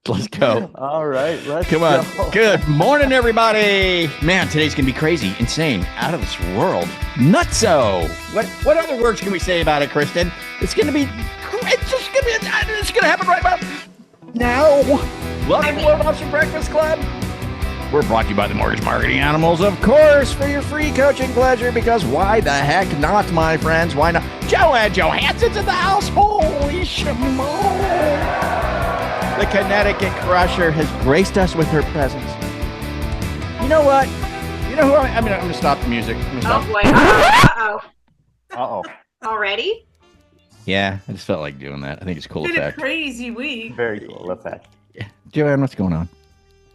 Let's go. All right, let's Come on. go. Good morning, everybody. Man, today's going to be crazy, insane, out of this world. Nutso. What other words can we say about it, Kristen? It's going to be, it's going to happen right about now. Welcome to Low Option Breakfast Club. We're brought to you by the Mortgage Marketing Animals, of course, for your free coaching pleasure, because why the heck not, my friends? Why not? Joanne Johansson's in the house. Holy shimo. The Connecticut Crusher has graced us with her presence. You know what? You know who I'm going to stop the music. Oh, boy. Uh-oh. Uh-oh. Already? Yeah, I just felt like doing that. I think it's a cool It's been effect. a crazy week. Very cool effect. Yeah. Joanne, what's going on?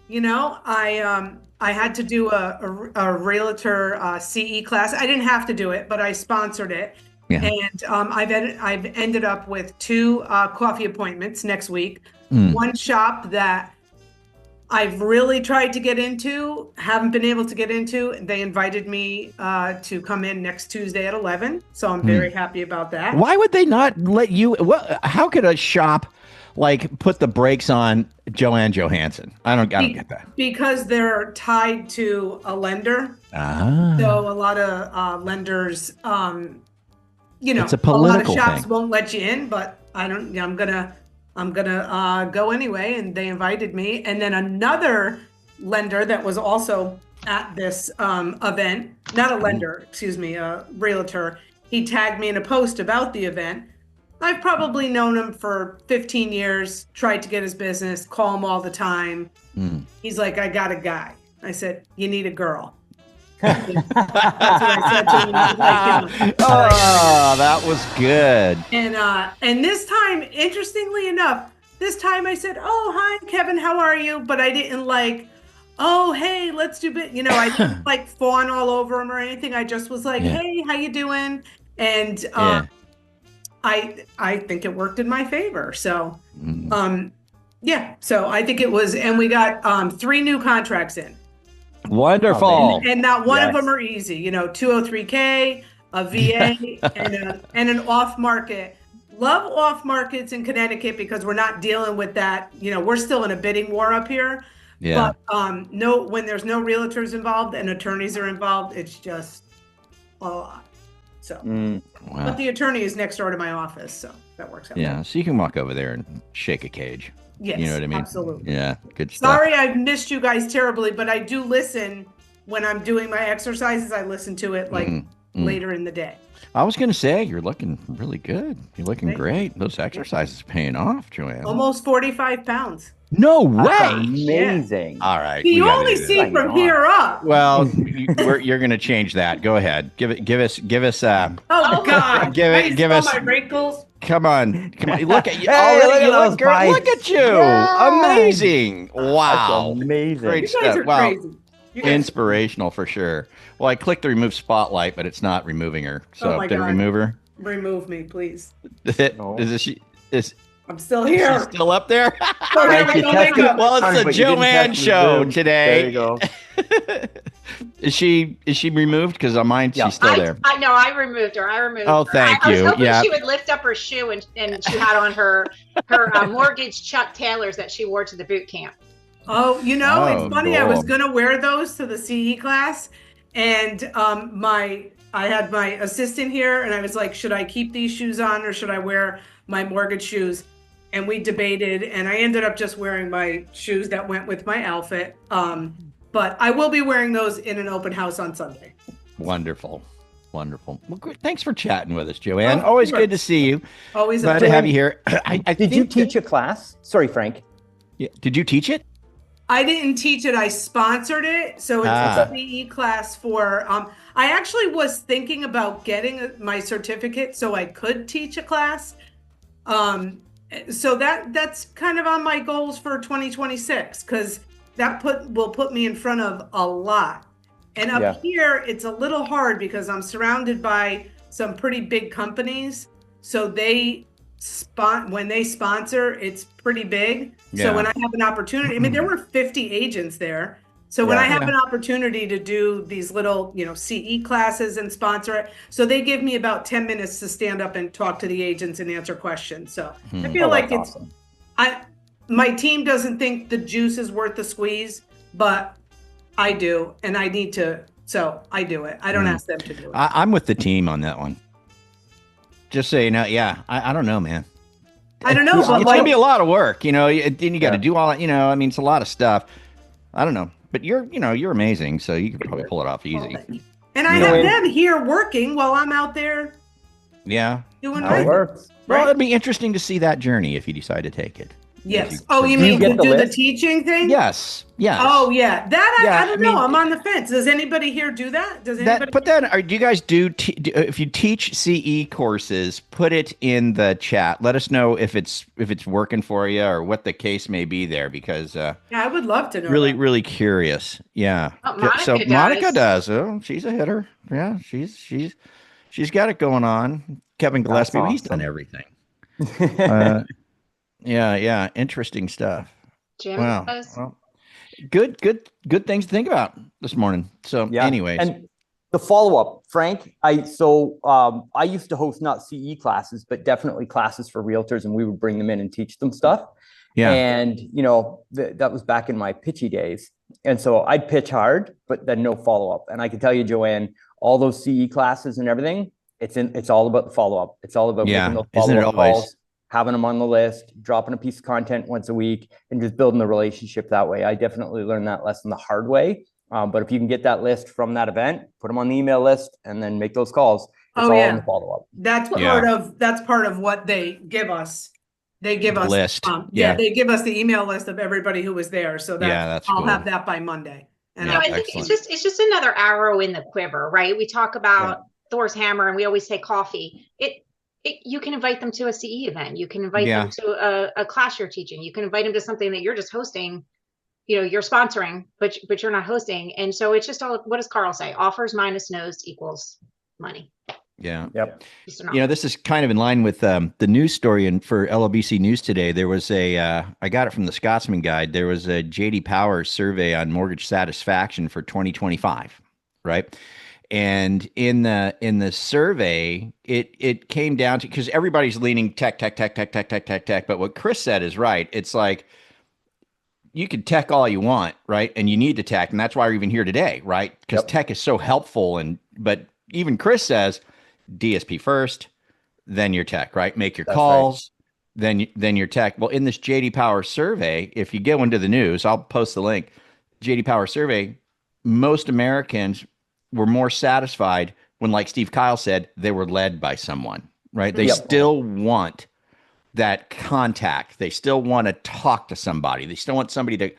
You know, I had to do a realtor CE class. I didn't have to do it, but I sponsored it. Yeah. And I've ended up with 2 coffee appointments next week. One shop that I've really tried to get into, haven't been able to get into. They invited me to come in next Tuesday at 11. So I'm very happy about that. Why would they not let you? How could a shop like put the brakes on Joanne Johansson? I don't get that. Because they're tied to a lender. Ah. So a lot of lenders, you know, It's a lot of political shops thing. won't let you in, but I'm gonna go anyway. And they invited me. And then another lender that was also at this event, not a lender, excuse me, a realtor. He tagged me in a post about the event. I've probably known him for 15 years, tried to get his business, call him all the time. He's like, I got a guy. I said, you need a girl. That's what I said to him. He's like, you know, Oh, that was good. and this time, interestingly enough, this time I said, oh, hi, Kevin, how are you? But I didn't like, oh, hey, let's do bit. You know, I didn't like fawn all over him or anything. I just was like, Yeah. hey, how you doing? And Yeah. I think it worked in my favor. So, yeah. So I think it was, and we got 3 new contracts in. Wonderful. And not one of Yes. them are easy. You know, 203K, a VA, and an off market. Love off markets in Connecticut because we're not dealing with that. You know, we're still in a bidding war up here. Yeah. But no, when there's no realtors involved and attorneys are involved, it's just a lot. So, Wow. but the attorney is next door to my office, so that works out. Yeah. So you can walk over there and shake a cage. Yes, You know what I mean? absolutely. Yeah. Good stuff. Sorry, I've missed you guys terribly, but I do listen when I'm doing my exercises. I listen to it like later in the day. I was going to say, you're looking really good. You're looking Thank you. great. Those exercises are paying off, Joanne. Almost 45 pounds. No That's way. amazing. All right. You we gotta only do see that. from on. here up. Well, you're going to change that. Go ahead. Give us. Oh God! Give it- I give saw us- my wrinkles. Come on. Look at you. Hey, Already, look at you those look great. Look bites. at you. Yeah. Amazing. That's Wow. amazing. Great You guys stuff. are Wow. crazy. You guys, Inspirational for sure. Well, I clicked the remove spotlight, but it's not removing her. So Oh my did it God. remove her? remove me, please. No. Is I'm still she here. still up there? Don't Thank have you, no Tess. makeup. Well, Sorry, it's but the you didn't Joanne test the show Zoom. today. There you go. Is she removed? Because on mine, Yeah. she's still there. I know. I removed her. I removed Oh, her. thank I was you. hoping Yeah. she would lift up her shoe and she had on her mortgage Chuck Taylors that she wore to the boot camp. Oh, you know, Oh, it's funny. I was cool. gonna wear those to the CE class, and I had my assistant here, and I was like, should I keep these shoes on or should I wear my mortgage shoes? And we debated, and I ended up just wearing my shoes that went with my outfit. But I will be wearing those in an open house on Sunday. Wonderful. Wonderful. Well, good. Thanks for chatting with us, Joanne. Of Always course. good to see you. Always a Glad to pleasure. have you here. I Did you think teach a class? Sorry, Frank. Did you teach it? I didn't teach it. I sponsored it. So it's Ah. a CE class for, I actually was thinking about getting my certificate so I could teach a class. So that's kind of on my goals for 2026, because that will put me in front of a lot. And up Yeah. here, it's a little hard because I'm surrounded by some pretty big companies. So when they sponsor, it's pretty big. Yeah. So when I have an opportunity, I mean, there were 50 agents there. So when Yeah. I have an opportunity to do these little, CE classes and sponsor it, so they give me about 10 minutes to stand up and talk to the agents and answer questions. So I feel Oh, like that's awesome. my team doesn't think the juice is worth the squeeze, but I do, and I need to. So I do it. I don't ask them to do it. I'm with the team on that one. Just so you know, yeah, I don't know, man. I don't know, It's but gonna be a lot of work, you know. Then you got to Yeah. do all, you know. I mean, it's a lot of stuff. I don't know, but you're amazing, so you could probably pull it off easy. And I have them here working while I'm out there Yeah. doing How my it thing. works. Well, Right? it'd be interesting to see that journey if you decide to take it. Yes. Oh, you Do you mean get to the do the list? teaching thing? Yes. Yes. Oh, yeah. That Yeah, I don't I mean, know. I'm on the fence. Does anybody here do that? Does anybody? Do you guys do if you teach CE courses, put it in the chat. Let us know if it's working for you or what the case may be there, because Yeah, I would love to know. really that. really curious. Yeah. Oh, Monica So does. Monica does. Oh, she's a hitter. Yeah, she's got it going on. Kevin Gillespie, That's he's done awesome. everything. Yeah, interesting stuff. Jim Wow. does. Well, good things to think about this morning. So, Yeah. anyways, And the follow-up, Frank, I used to host not CE classes, but definitely classes for realtors, and we would bring them in and teach them stuff. yeah, And, that was back in my pitchy days. And so I'd pitch hard, but then no follow-up. And I can tell you, Joanne, all those CE classes and everything, it's all about the follow-up. It's all about making those isn't it follow-up always? calls, having them on the list, dropping a piece of content once a week, and just building the relationship that way. I definitely learned that lesson the hard way. But if you can get that list from that event, put them on the email list, and then make those calls. It's all in the follow-up. That's part of what they give us. They give us List. they give us the email list of everybody who was there. So that's I'll cool. have that by Monday. And I think it's just another arrow in the quiver, right? We talk about Thor's hammer, and we always say coffee. You can invite them to a CE event. You can invite them to a class you're teaching. You can invite them to something that you're just hosting. You're sponsoring, but you're not hosting. And so it's just all, what does Carl say? Offers minus no's equals money. Yeah. Yep. This is kind of in line with the news story, and for LOBC News today, there was I got it from the Scotsman Guide. There was a JD Power survey on mortgage satisfaction for 2025, right? And in the survey, it came down to, because everybody's leaning tech. But what Chris said is right. It's like, you can tech all you want, right? And you need to tech, and that's why we're even here today, right? Because tech is so helpful. But even Chris says, DSP first, then your tech, right? Make your calls, right. then your tech. Well, in this JD Power survey, if you go into the news, I'll post the link. JD Power survey, most Americans were more satisfied when, like Steve Kyle said, they were led by someone, right? They still want that contact. They still want to talk to somebody. They still want somebody to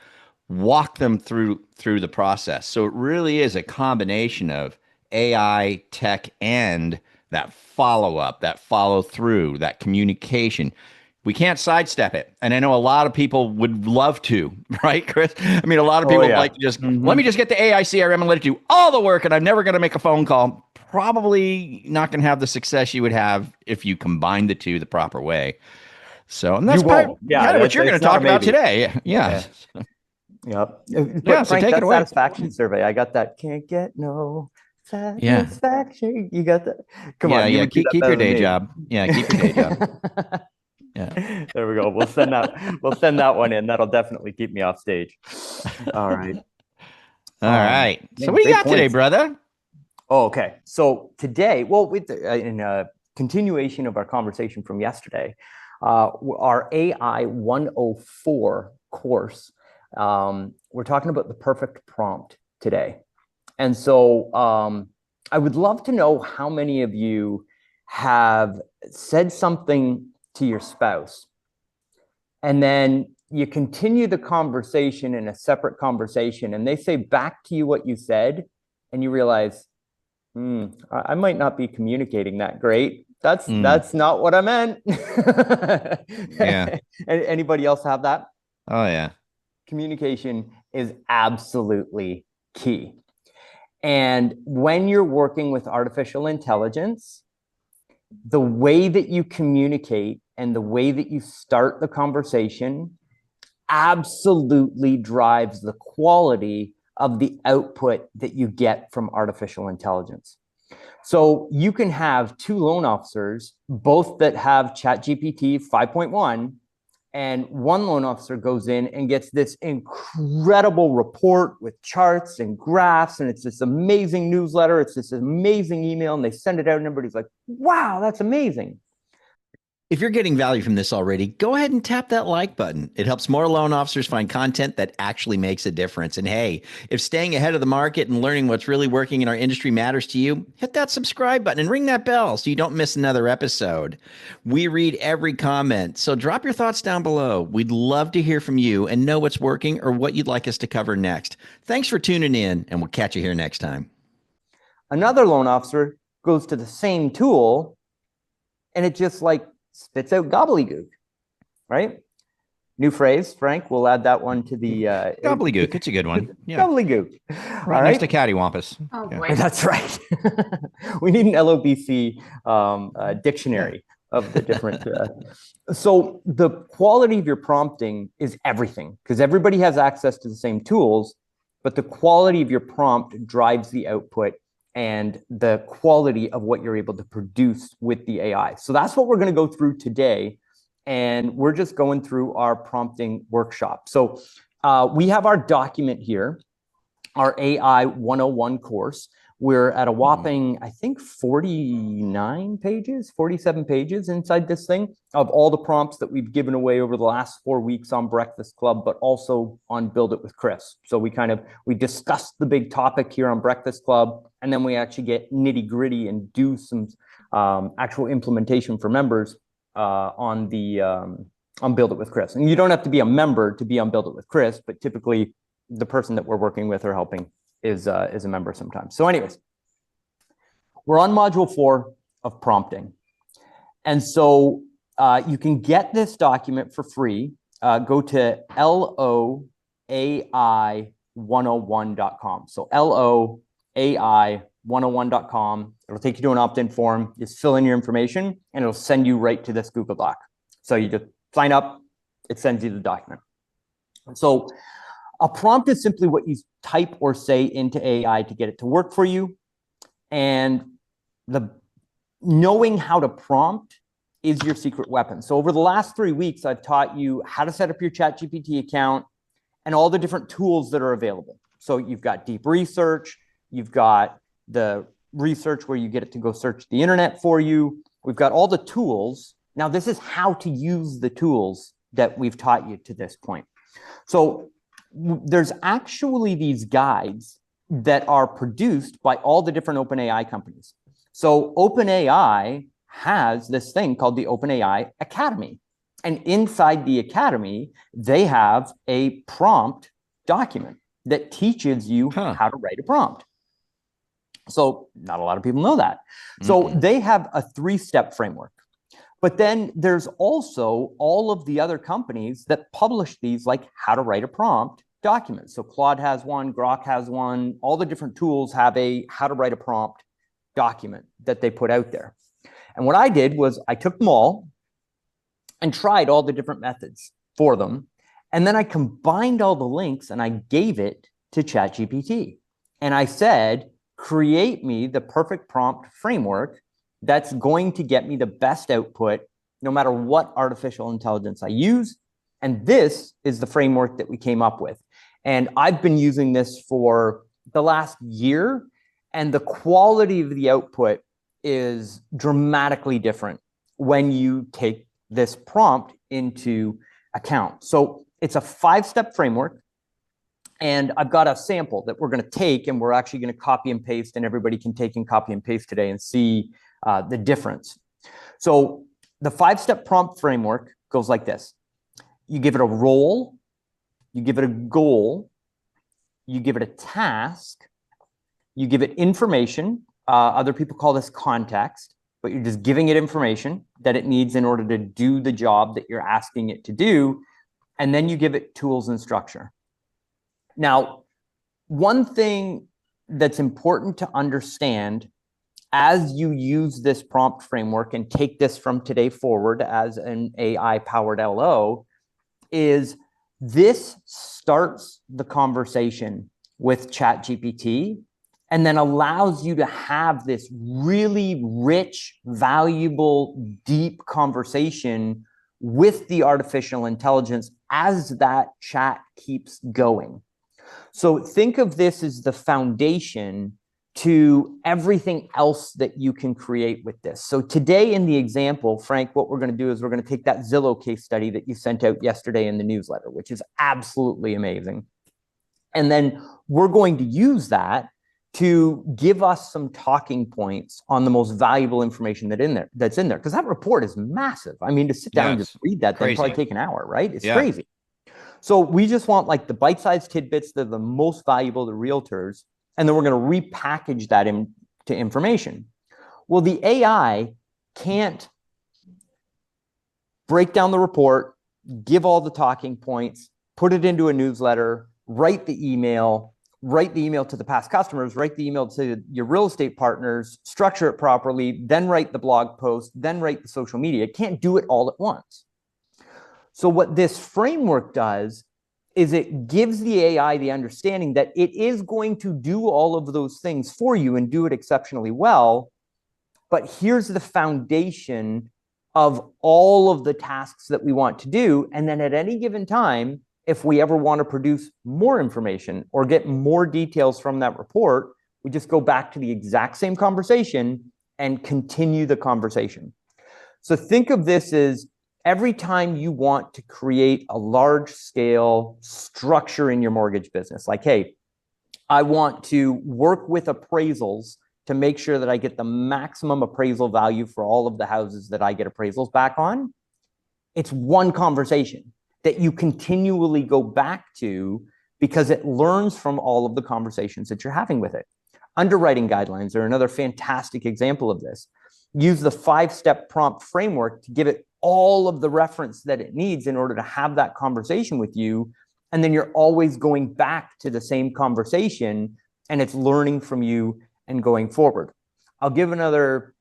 walk them through the process. So it really is a combination of AI, tech, and that follow-up, that follow-through, that communication. We can't sidestep it. And I know a lot of people would love to, right, Chris? I mean, a lot of people like to just, let me just get the AI CRM and let it do all the work, and I'm never going to make a phone call. Probably not going to have the success you would have if you combine the two the proper way. So, and that's kind of what you're going to talk about today. Yeah. Yep. So Frank, take it away. Satisfaction survey. I got that. Can't get no satisfaction. You got that. Come on. Yeah. Keep your day job. Yeah. Keep your day job. Yeah. There we go. We'll send that one in. That'll definitely keep me off stage. All right. All right. So what do you got today, brother? Oh, okay. So today, with in a continuation of our conversation from yesterday, our AI 104 course, we're talking about the perfect prompt today. And so I would love to know how many of you have said something to your spouse, and then you continue the conversation in a separate conversation, and they say back to you what you said, and you realize, I might not be communicating that great. That's not what I meant. Yeah. Anybody else have that? Oh, yeah. Communication is absolutely key. And when you're working with artificial intelligence, the way that you communicate and the way that you start the conversation absolutely drives the quality of the output that you get from artificial intelligence. So you can have two loan officers, both that have ChatGPT 5.1, And one loan officer goes in and gets this incredible report with charts and graphs, and it's this amazing newsletter, it's this amazing email, and they send it out, and everybody's like, wow, that's amazing. If you're getting value from this already, go ahead and tap that like button. It helps more loan officers find content that actually makes a difference. And hey, if staying ahead of the market and learning what's really working in our industry matters to you, hit that subscribe button and ring that bell so you don't miss another episode. We read every comment, so drop your thoughts down below. We'd love to hear from you and know what's working or what you'd like us to cover next. Thanks for tuning in, and we'll catch you here next time. Another loan officer goes to the same tool, and it just like spits out gobbledygook, right? New phrase, Frank. We'll add that one to the gobbledygook. It's a good one. Yeah. Gobbledygook. Right next to cattywampus. Oh Yeah. boy. That's right. We need an LOBC dictionary of the different. So the quality of your prompting is everything, because everybody has access to the same tools, but the quality of your prompt drives the output and the quality of what you're able to produce with the AI. So that's what we're going to go through today. And we're just going through our prompting workshop. So we have our document here, our AI 101 course. We're at a whopping, I think, 47 pages inside this thing of all the prompts that we've given away over the last 4 weeks on Breakfast Club, but also on Build It with Chris. So we discussed the big topic here on Breakfast Club, and then we actually get nitty gritty and do some actual implementation for members on Build It with Chris. And you don't have to be a member to be on Build It with Chris, but typically the person that we're working with or helping is a member sometimes. So anyways, we're on module 4 of prompting. And so you can get this document for free. Go to LOAI101.com. So LOAI101.com. It'll take you to an opt-in form. Just fill in your information and it'll send you right to this Google Doc. So you just sign up, it sends you the document. So a prompt is simply what you type or say into AI to get it to work for you. And knowing how to prompt is your secret weapon. So over the last 3 weeks, I've taught you how to set up your ChatGPT account and all the different tools that are available. So you've got deep research, you've got the research where you get it to go search the internet for you. We've got all the tools. Now, this is how to use the tools that we've taught you to this point. So there's actually these guides that are produced by all the different OpenAI companies. So OpenAI has this thing called the OpenAI Academy. And inside the Academy, they have a prompt document that teaches you how to write a prompt. So not a lot of people know that. So they have a 3-step framework. But then there's also all of the other companies that publish these, like how to write a prompt documents. So Claude has one, Grok has one, all the different tools have a how to write a prompt document that they put out there. And what I did was I took them all and tried all the different methods for them. And then I combined all the links and I gave it to ChatGPT. And I said, create me the perfect prompt framework that's going to get me the best output no matter what artificial intelligence I use. And this is the framework that we came up with. And I've been using this for the last year, and the quality of the output is dramatically different when you take this prompt into account. So it's a 5-step framework. And I've got a sample that we're going to take, and we're actually going to copy and paste, and everybody can take and copy and paste today and see the difference. So the 5-step prompt framework goes like this. You give it a role, you give it a goal, you give it a task, you give it information. Other people call this context, but you're just giving it information that it needs in order to do the job that you're asking it to do. And then you give it tools and structure. Now, one thing that's important to understand as you use this prompt framework and take this from today forward as an AI-powered LO is this starts the conversation with ChatGPT and then allows you to have this really rich, valuable, deep conversation with the artificial intelligence as that chat keeps going. So think of this as the foundation to everything else that you can create with this. So today in the example, Frank, what we're going to do is we're going to take that Zillow case study that you sent out yesterday in the newsletter, which is absolutely amazing. And then we're going to use that to give us some talking points on the most valuable information that's in there. Because that report is massive. I mean, to sit down and just read that, that'd probably take an hour, right? It's crazy. So we just want like the bite-sized tidbits that are the most valuable to realtors, and then we're going to repackage that into information. Well, the AI can't break down the report, give all the talking points, put it into a newsletter, write the email to the past customers, write the email to your real estate partners, structure it properly, then write the blog post, then write the social media. It can't do it all at once. So what this framework does is it gives the AI the understanding that it is going to do all of those things for you and do it exceptionally well. But here's the foundation of all of the tasks that we want to do. And then at any given time, if we ever want to produce more information or get more details from that report, we just go back to the exact same conversation and continue the conversation. So think of this as every time you want to create a large scale structure in your mortgage business, like, hey, I want to work with appraisals to make sure that I get the maximum appraisal value for all of the houses that I get appraisals back on. It's one conversation that you continually go back to because it learns from all of the conversations that you're having with it. Underwriting guidelines are another fantastic example of this. Use the 5-step prompt framework to give it all of the reference that it needs in order to have that conversation with you. And then you're always going back to the same conversation and it's learning from you and going forward. I'll give another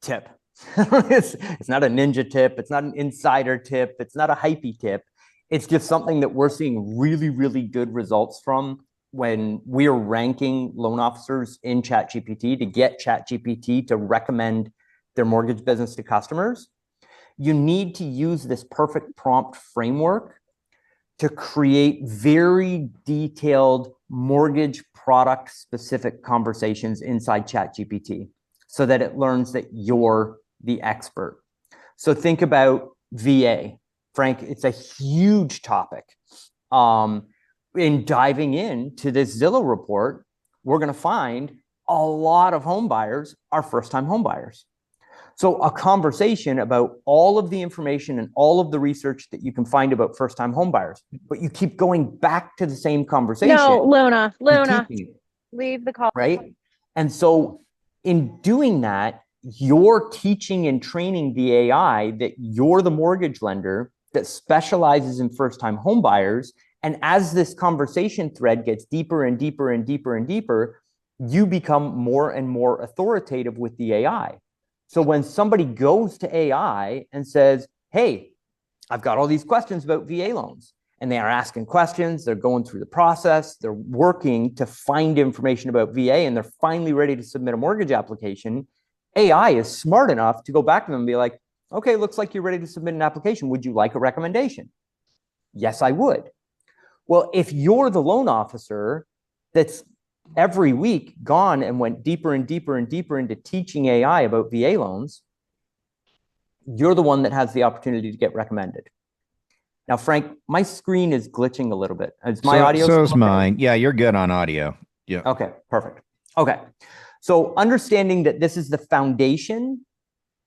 tip. It's not a ninja tip. It's not an insider tip. It's not a hypey tip. It's just something that we're seeing really, really good results from when we are ranking loan officers in ChatGPT to get ChatGPT to recommend their mortgage business to customers. You need to use this perfect prompt framework to create very detailed mortgage product specific conversations inside ChatGPT so that it learns that you're the expert. So think about VA. Frank, it's a huge topic. In diving into this Zillow report, we're going to find a lot of home buyers are first-time home buyers. So a conversation about all of the information and all of the research that you can find about first-time home buyers, but you keep going back to the same conversation. No, Luna, leave the call. Right? And so in doing that, you're teaching and training the AI that you're the mortgage lender that specializes in first-time home buyers. And as this conversation thread gets deeper and deeper and deeper and deeper, you become more and more authoritative with the AI. So when somebody goes to AI and says, hey, I've got all these questions about VA loans, and they are asking questions, they're going through the process, they're working to find information about VA, and they're finally ready to submit a mortgage application, AI is smart enough to go back to them and be like, okay, looks like you're ready to submit an application. Would you like a recommendation? Yes, I would. Well, if you're the loan officer that's every week gone and went deeper and deeper and deeper into teaching AI about VA loans, you're the one that has the opportunity to get recommended. Now, Frank, my screen is glitching a little bit. Is my audio? So is mine. Yeah, you're good on audio. Yeah. Okay, perfect. Okay. So understanding that this is the foundation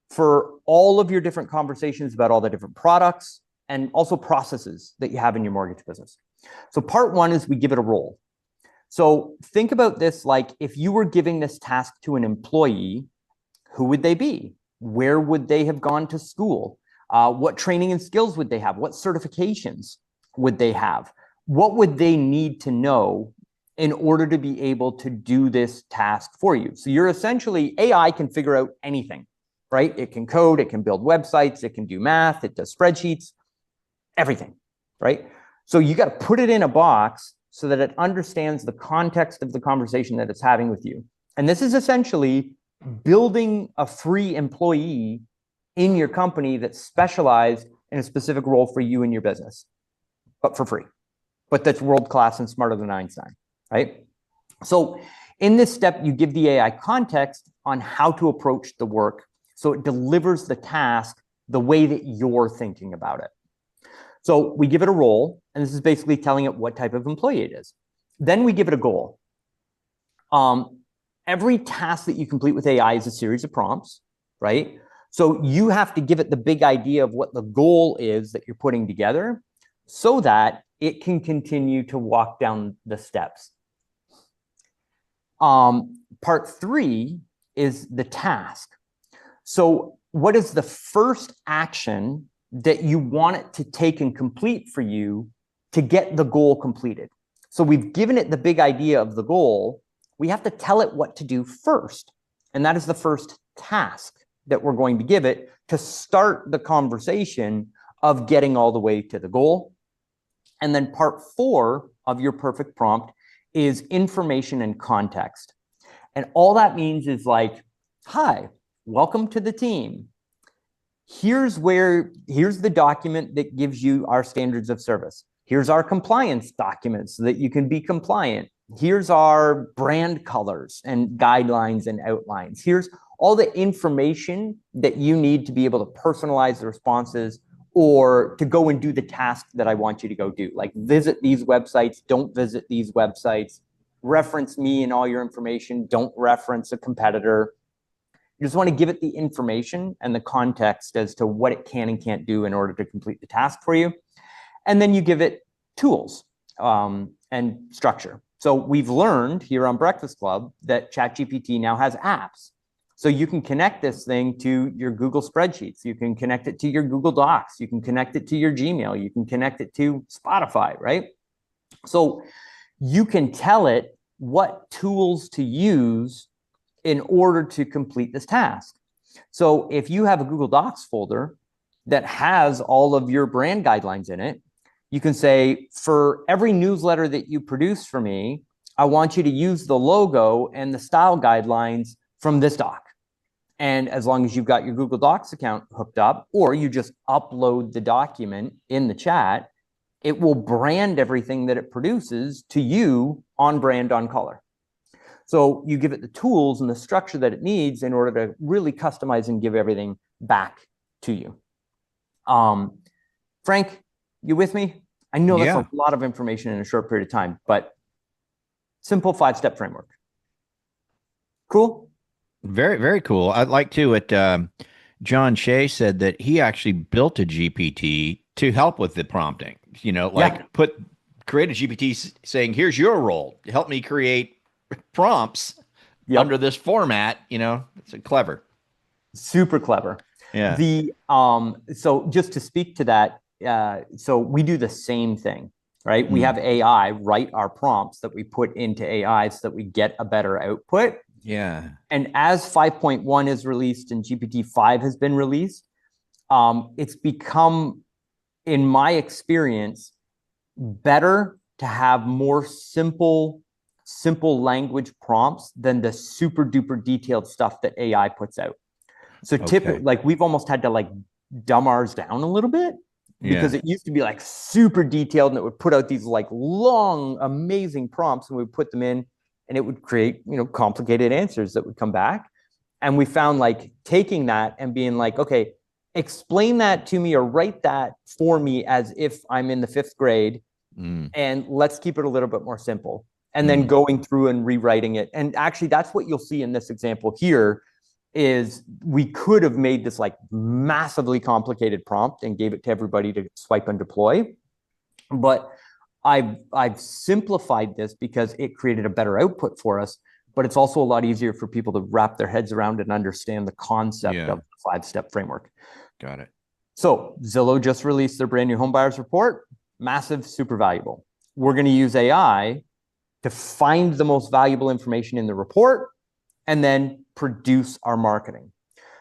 for all of your different conversations about all the different products and also processes that you have in your mortgage business. So part one is we give it a role. So think about this like if you were giving this task to an employee, who would they be? Where would they have gone to school? What training and skills would they have? What certifications would they have? What would they need to know in order to be able to do this task for you? So you're essentially, AI can figure out anything, right? It can code, it can build websites, it can do math, it does spreadsheets, everything, right? So you got to put it in a box so that it understands the context of the conversation that it's having with you. And this is essentially building a free employee in your company that's specialized in a specific role for you and your business, but for free, but that's world-class and smarter than Einstein, right? So in this step, you give the AI context on how to approach the work so it delivers the task the way that you're thinking about it. So we give it a role, and this is basically telling it what type of employee it is. Then we give it a goal. Every task that you complete with AI is a series of prompts, right? So you have to give it the big idea of what the goal is that you're putting together so that it can continue to walk down the steps. Part 3 is the task. So what is the first action that you want it to take and complete for you to get the goal completed? So we've given it the big idea of the goal. We have to tell it what to do first. And that is the first task that we're going to give it to start the conversation of getting all the way to the goal. And then part 4 of your perfect prompt is information and context. And all that means is like, hi, welcome to the team. Here's the document that gives you our standards of service. Here's our compliance document so that you can be compliant. Here's our brand colors and guidelines and outlines. Here's all the information that you need to be able to personalize the responses or to go and do the task that I want you to go do. Like visit these websites, don't visit these websites, reference me and all your information, don't reference a competitor. You just want to give it the information and the context as to what it can and can't do in order to complete the task for you. And then you give it tools and structure. So we've learned here on Breakfast Club that ChatGPT now has apps. So you can connect this thing to your Google spreadsheets. You can connect it to your Google Docs. You can connect it to your Gmail. You can connect it to Spotify, right? So you can tell it what tools to use in order to complete this task. So if you have a Google Docs folder that has all of your brand guidelines in it, you can say, for every newsletter that you produce for me, I want you to use the logo and the style guidelines from this doc. And as long as you've got your Google Docs account hooked up, or you just upload the document in the chat, it will brand everything that it produces to you on brand, on color. So you give it the tools and the structure that it needs in order to really customize and give everything back to you. Frank, you with me? I know that's a lot of information in a short period of time, but simple 5-step framework. Cool? Very, very cool. I'd like to, John Shea said that he actually built a GPT to help with the prompting, you know, like create a GPT saying, here's your role. Help me create prompts under this format. You know, it's clever. Super clever. Yeah. So just to speak to that, so we do the same thing, right? We have AI write our prompts that we put into AI so that we get a better output. Yeah. And as 5.1 is released and GPT-5 has been released, it's become, in my experience, better to have more simple language prompts than the super duper detailed stuff that AI puts out. So typically, like we've almost had to like dumb ours down a little bit because it used to be like super detailed and it would put out these like long, amazing prompts and we would put them in and it would create, you know, complicated answers that would come back. And we found like taking that and being like, okay, explain that to me or write that for me as if I'm in the 5th grade and let's keep it a little bit more simple. And then going through and rewriting it. And actually that's what you'll see in this example here is we could have made this like massively complicated prompt and gave it to everybody to swipe and deploy. But I've simplified this because it created a better output for us, but it's also a lot easier for people to wrap their heads around and understand the concept of the 5-step framework. Got it. So Zillow just released their brand new home buyers report. Massive, super valuable. We're going to use AI to find the most valuable information in the report and then produce our marketing.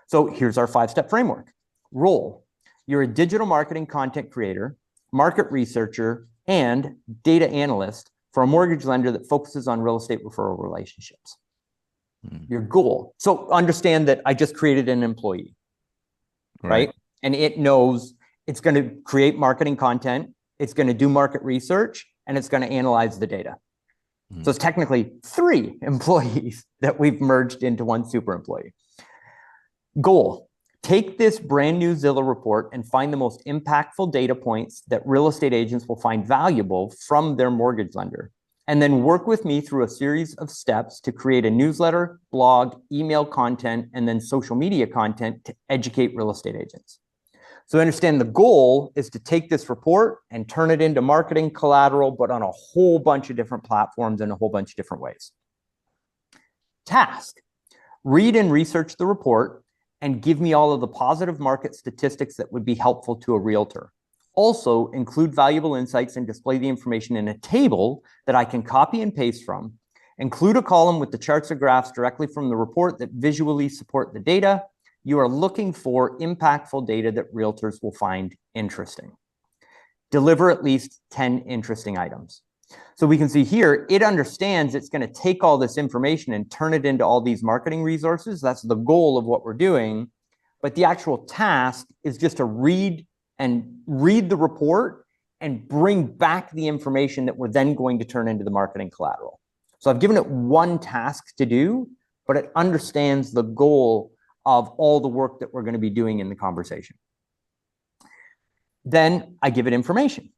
So here's our 5-step framework. Role. You're a digital marketing content creator, market researcher, and data analyst for a mortgage lender that focuses on real estate referral relationships. Your goal. So understand that I just created an employee. right? And it knows it's going to create marketing content, it's going to do market research, and it's going to analyze the data. So it's technically 3 employees that we've merged into one super employee. Goal: take this brand new Zillow report and find the most impactful data points that real estate agents will find valuable from their mortgage lender. And then work with me through a series of steps to create a newsletter, blog, email content, and then social media content to educate real estate agents. So understand the goal is to take this report and turn it into marketing collateral, but on a whole bunch of different platforms in a whole bunch of different ways. Task: read and research the report and give me all of the positive market statistics that would be helpful to a realtor. Also, include valuable insights and display the information in a table that I can copy and paste from. Include a column with the charts or graphs directly from the report that visually support the data. You are looking for impactful data that realtors will find interesting. Deliver at least 10 interesting items. So we can see here, it understands it's going to take all this information and turn it into all these marketing resources. That's the goal of what we're doing. But the actual task is just to read the report and bring back the information that we're then going to turn into the marketing collateral. So I've given it one task to do, but it understands the goal of all the work that we're going to be doing in the conversation. Then I give it information.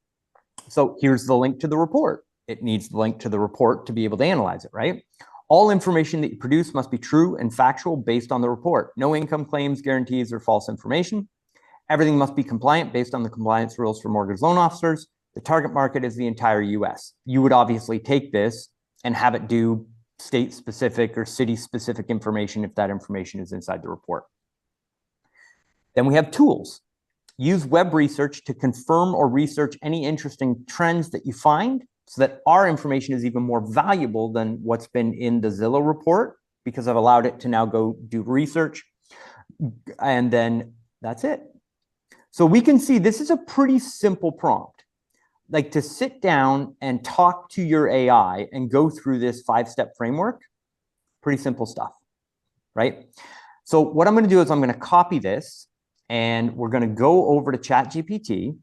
So here's the link to the report. It needs the link to the report to be able to analyze it, right? All information that you produce must be true and factual based on the report. No income claims, guarantees, or false information. Everything must be compliant based on the compliance rules for mortgage loan officers. The target market is the entire US. You would obviously take this and have it do state-specific or city-specific information if that information is inside the report. Then we have tools. Use web research to confirm or research any interesting trends that you find so that our information is even more valuable than what's been in the Zillow report, because I've allowed it to now go do research. And then that's it. So we can see this is a pretty simple prompt. Like, to sit down and talk to your AI and go through this 5-step framework, pretty simple stuff, right? So what I'm going to do is I'm going to copy this and we're going to go over to ChatGPT,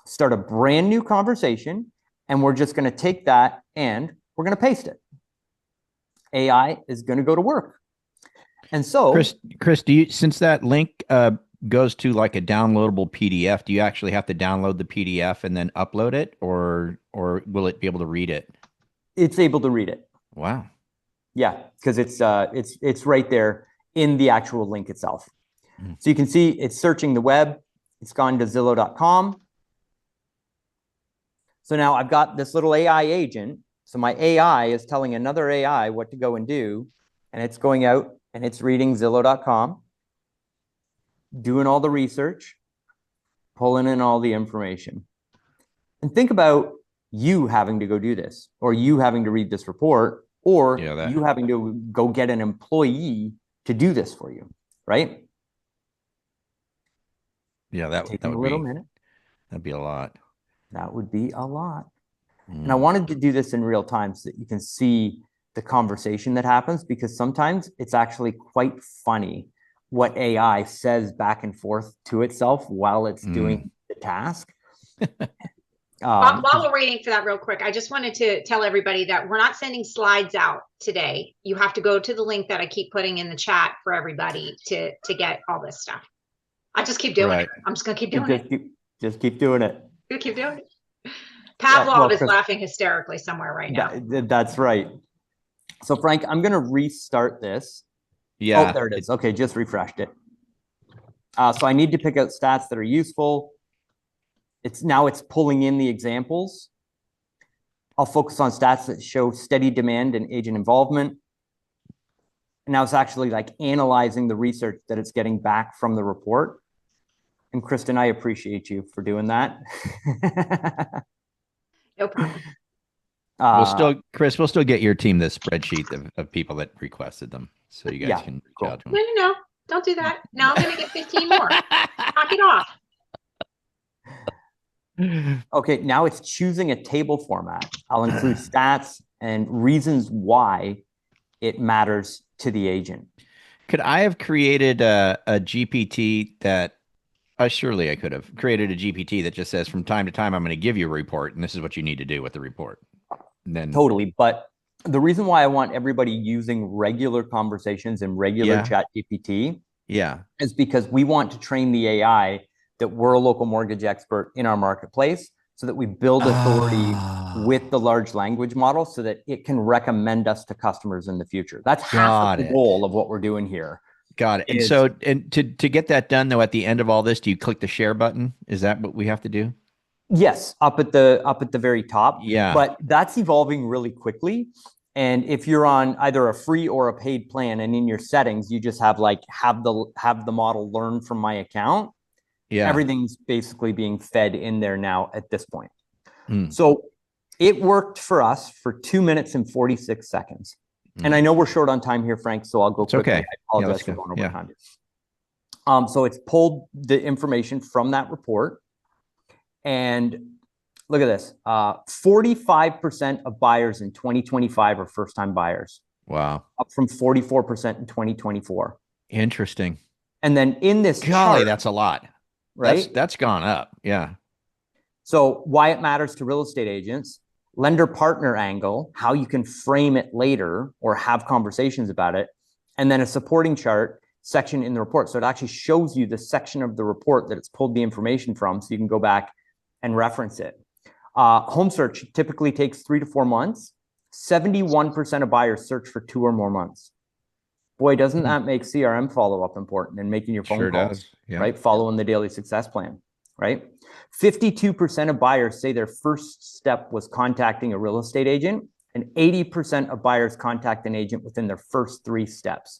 start a brand new conversation, and we're just going to take that and we're going to paste it. AI is going to go to work. And so Chris, do you, since that link goes to like a downloadable PDF, do you actually have to download the PDF and then upload it, or will it be able to read it? It's able to read it. Wow. Yeah, because it's right there in the actual link itself. So you can see it's searching the web. It's gone to Zillow.com. So now I've got this little AI agent. So my AI is telling another AI what to go and do, and it's going out and it's reading Zillow.com, doing all the research, pulling in all the information. And think about you having to go do this, or you having to read this report, or you having to go get an employee to do this for you, right? Yeah, that would a little minute. That'd be a lot. That would be a lot. And I wanted to do this in real time so that you can see the conversation that happens, because sometimes it's actually quite funny what AI says back and forth to itself while it's doing the task. While we're waiting for that real quick, I just wanted to tell everybody that we're not sending slides out today. You have to go to the link that I keep putting in the chat for everybody to get all this stuff. I just keep doing it. I'm just going to keep doing it. Just keep doing it. Keep doing it. Pavlov is laughing hysterically somewhere right now. That's right. So Frank, I'm going to restart this. Yeah. Oh, there it is. Okay, just refreshed it. So I need to pick out stats that are useful. It's pulling in the examples. I'll focus on stats that show steady demand and agent involvement. And now it's actually like analyzing the research that it's getting back from the report. And Kristen, I appreciate you for doing that. No problem. Chris, we'll still get your team the spreadsheet of people that requested them, so you guys can reach out to them. No, don't do that. Now I'm going to get 15 more. Knock it off. Okay, now it's choosing a table format. I'll include stats and reasons why it matters to the agent. Could I have created a GPT that Surely I could have created a GPT that just says from time to time, I'm going to give you a report and this is what you need to do with the report. And then Totally. But the reason why I want everybody using regular conversations and regular ChatGPT is because we want to train the AI that we're a local mortgage expert in our marketplace so that we build authority with the large language model so that it can recommend us to customers in the future. That's half of the goal of what we're doing here. Got it. And so to get that done, though, at the end of all this, do you click the share button? Is that what we have to do? Yes, up at the very top. Yeah. But that's evolving really quickly. And if you're on either a free or a paid plan, and in your settings, you just have like have the model learn from my account. Yeah. Everything's basically being fed in there now at this point. So it worked for us for 2 minutes and 46 seconds. And I know we're short on time here, Frank, so I'll go quickly. Okay. I apologize for going over time. So it's pulled the information from that report. And look at this. 45% of buyers in 2025 are first-time buyers. Wow. Up from 44% in 2024. Interesting. And then in this chart, that's a lot. Right? That's gone up. Yeah. So why it matters to real estate agents, lender partner angle, how you can frame it later or have conversations about it, and then a supporting chart section in the report. So it actually shows you the section of the report that it's pulled the information from, so you can go back and reference it. Home search typically takes 3 to 4 months. 71% of buyers search for 2 or more months. Boy, doesn't that make CRM follow-up important and making your phone calls, right? Following the daily success plan, right? 52% of buyers say their first step was contacting a real estate agent, and 80% of buyers contact an agent within their first 3 steps.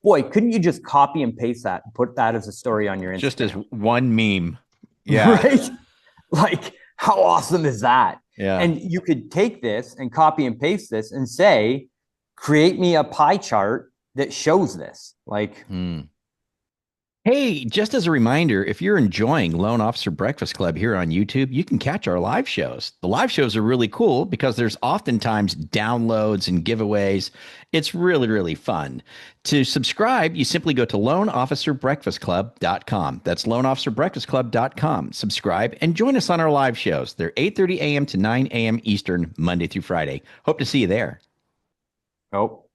Boy, couldn't you just copy and paste that and put that as a story on your Instagram? Just as one meme. Yeah. Right? Like, how awesome is that? Yeah. And you could take this and copy and paste this and say, create me a pie chart that shows this. Like, Hey, just as a reminder, if you're enjoying Loan Officer Breakfast Club here on YouTube, you can catch our live shows. The live shows are really cool because there's oftentimes downloads and giveaways. It's really, really fun. To subscribe, you simply go to loanofficerbreakfastclub.com. That's loanofficerbreakfastclub.com. Subscribe and join us on our live shows. They're 8:30 a.m. to 9 a.m. Eastern, Monday through Friday. Hope to see you there. Nope,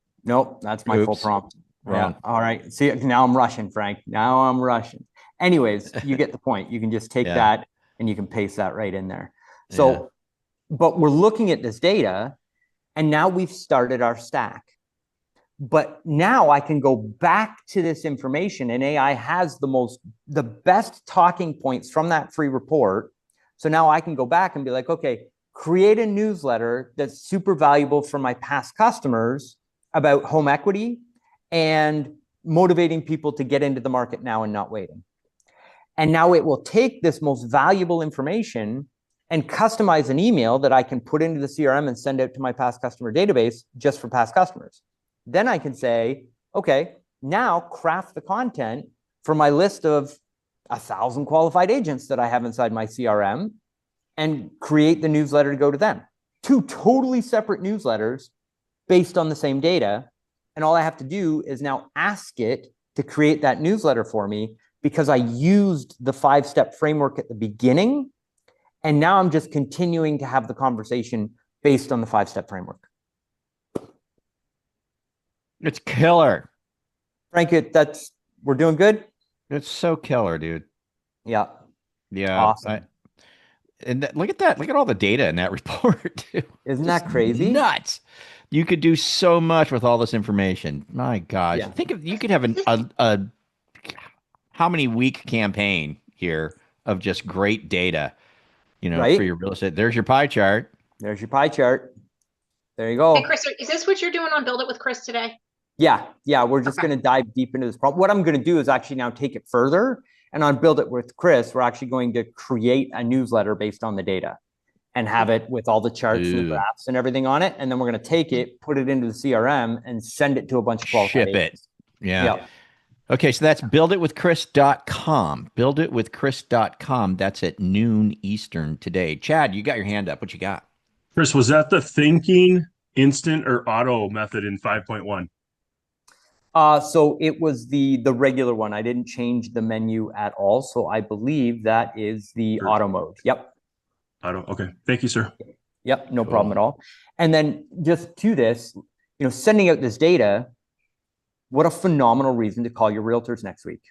that's my full prompt. Yeah. All right. See, now I'm rushing, Frank. Now I'm rushing. Anyways, you get the point. You can just take that and you can paste that right in there. So, but we're looking at this data and now we've started our stack. But now I can go back to this information and AI has the best talking points from that free report. So now I can go back and be like, okay, create a newsletter that's super valuable for my past customers about home equity and motivating people to get into the market now and not waiting. And now it will take this most valuable information and customize an email that I can put into the CRM and send out to my past customer database just for past customers. Then I can say, okay, now craft the content for my list of 1,000 qualified agents that I have inside my CRM and create the newsletter to go to them. 2 totally separate newsletters based on the same data. And all I have to do is now ask it to create that newsletter for me because I used the 5-step framework at the beginning. And now I'm just continuing to have the conversation based on the 5-step framework. It's killer. Frank, we're doing good. It's so killer, dude. Yeah. Yeah. Awesome. Look at that. Look at all the data in that report. Isn't that crazy? Nuts. You could do so much with all this information. My gosh. Yeah. Think of, you could have a how many week campaign here of just great data, for your real estate. There's your pie chart. There's your pie chart. There you go. Hey, Chris, is this what you're doing on Build It with Chris today? Yeah. We're just going to dive deep into this problem. What I'm going to do is actually now take it further. And on Build It with Chris, we're actually going to create a newsletter based on the data and have it with all the charts and the graphs and everything on it. And then we're going to take it, put it into the CRM and send it to a bunch of qualified agents. Yeah. Okay. So that's builditwithchris.com. Builditwithchris.com. That's at noon Eastern today. Chad, you got your hand up. What you got? Chris, was that the thinking instant or auto method in 5.1? So it was the regular one. I didn't change the menu at all. So I believe that is the auto mode. Yep. Okay. Thank you, sir. Yep. No problem at all. And then just to this, sending out this data, what a phenomenal reason to call your realtors next week.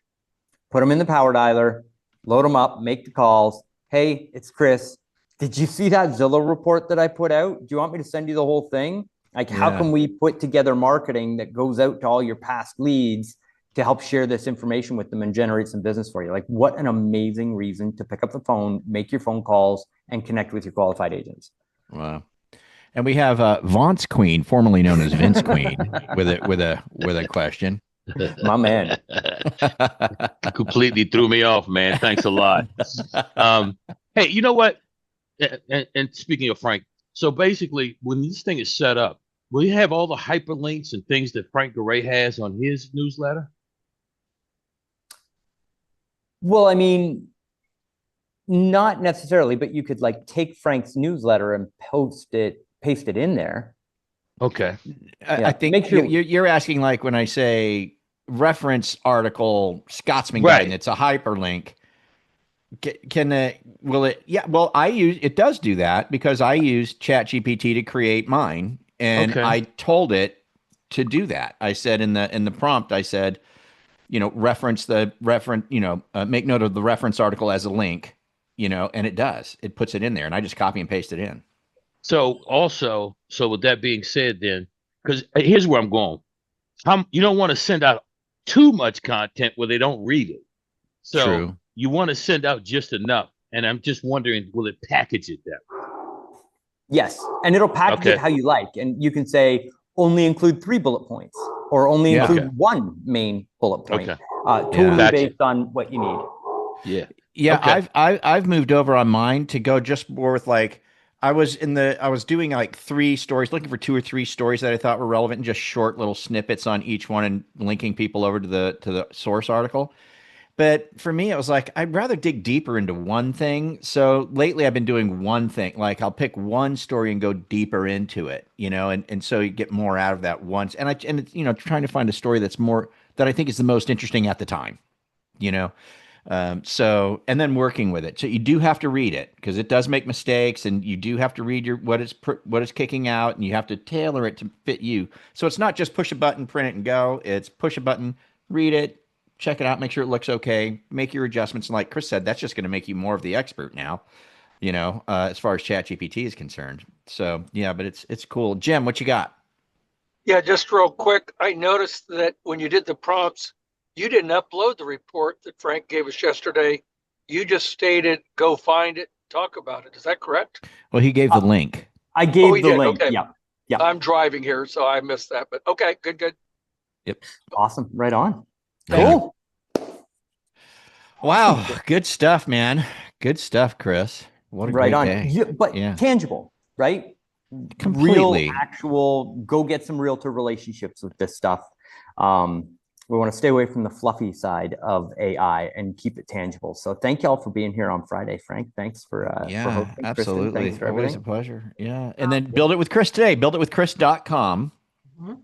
Put them in the power dialer, load them up, make the calls. Hey, it's Chris. Did you see that Zillow report that I put out? Do you want me to send you the whole thing? Like, how can we put together marketing that goes out to all your past leads to help share this information with them and generate some business for you? Like, what an amazing reason to pick up the phone, make your phone calls, and connect with your qualified agents. Wow. And we have Vance Queen, formerly known as Vince Queen, with a question. My man. Completely threw me off, man. Thanks a lot. Hey, you know what? And speaking of Frank, so basically, when this thing is set up, will you have all the hyperlinks and things that Frank Garay has on his newsletter? Well, I mean, not necessarily, but you could like take Frank's newsletter and paste it in there. Okay. I think make sure you're asking, like, when I say reference article Scotsman guide, and it's a hyperlink. Will it? Yeah. Well, it does do that because I use ChatGPT to create mine, and I told it to do that. I said in the prompt, I said, reference make note of the reference article as a link, and it does. It puts it in there, and I just copy and paste it in. So with that being said, then, because here's where I'm going. You don't want to send out too much content where they don't read it. So True. You want to send out just enough. And I'm just wondering, will it package it that way? Yes. And it'll package it how you like. And you can say only include 3 bullet points or only include 1 main bullet point. Totally based on what you need. Yeah. I've moved over on mine to go just more with like, I was doing like 3 stories, looking for 2 or 3 stories that I thought were relevant, and just short little snippets on each one and linking people over to the source article. But for me, it was like, I'd rather dig deeper into one thing. So lately I've been doing one thing. Like, I'll pick one story and go deeper into it, and so you get more out of that once. And it's, trying to find a story that's more, that I think is the most interesting at the time, so, and then working with it. So you do have to read it because it does make mistakes, and you do have to read what it's kicking out, and you have to tailor it to fit you. So it's not just push a button, print it and go. It's push a button, read it, check it out, make sure it looks okay, make your adjustments. And like Chris said, that's just going to make you more of the expert now, as far as ChatGPT is concerned. So yeah, but it's cool. Jim, what you got? Yeah, just real quick. I noticed that when you did the prompts, you didn't upload the report that Frank gave us yesterday. You just stated, go find it, talk about it. Is that correct? Well, he gave the link. I gave the link. Okay. Yeah. I'm driving here, so I missed that. But okay, good. Yep. Awesome. Right on. Cool. Wow. Good stuff, man. Good stuff, Chris. What a great day. Yeah, but tangible, right? Completely. Real, actual, go get some realtor relationships with this stuff. We want to stay away from the fluffy side of AI and keep it tangible. So thank y'all for being here on Friday, Frank. Thanks for hosting. Absolutely. Kristen, thanks for Always everything. a pleasure. Yeah. And then build it with Chris today. Builditwithchris.com,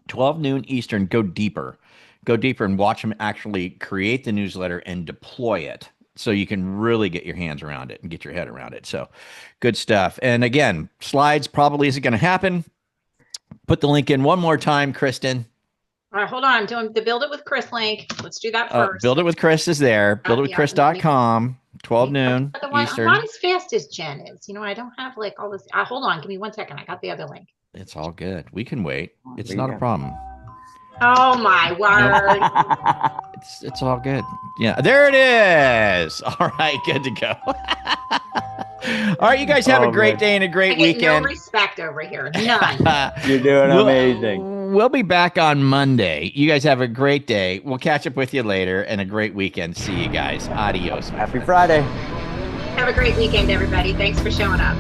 12 noon Eastern. Go deeper and watch him actually create the newsletter and deploy it, so you can really get your hands around it and get your head around it. So good stuff. And again, slides probably isn't going to happen. Put the link in one more time, Kristen. All right, hold on. I'm doing the Build It with Chris link. Let's do that first. Build It with Chris is there. Builditwithchris.com, 12 noon Eastern. I'm not as fast as Jen is. I don't have like all this. Hold on. Give me 1 second. I got the other link. It's all good. We can wait. It's not a problem. Oh my word. It's all good. Yeah, there it is. All right, good to go. All right, you guys have a great day and a great weekend. No respect over here. None. You're doing amazing. We'll be back on Monday. You guys have a great day. We'll catch up with you later, and a great weekend. See you guys. Adios. Happy Friday. Have a great weekend, everybody. Thanks for showing up.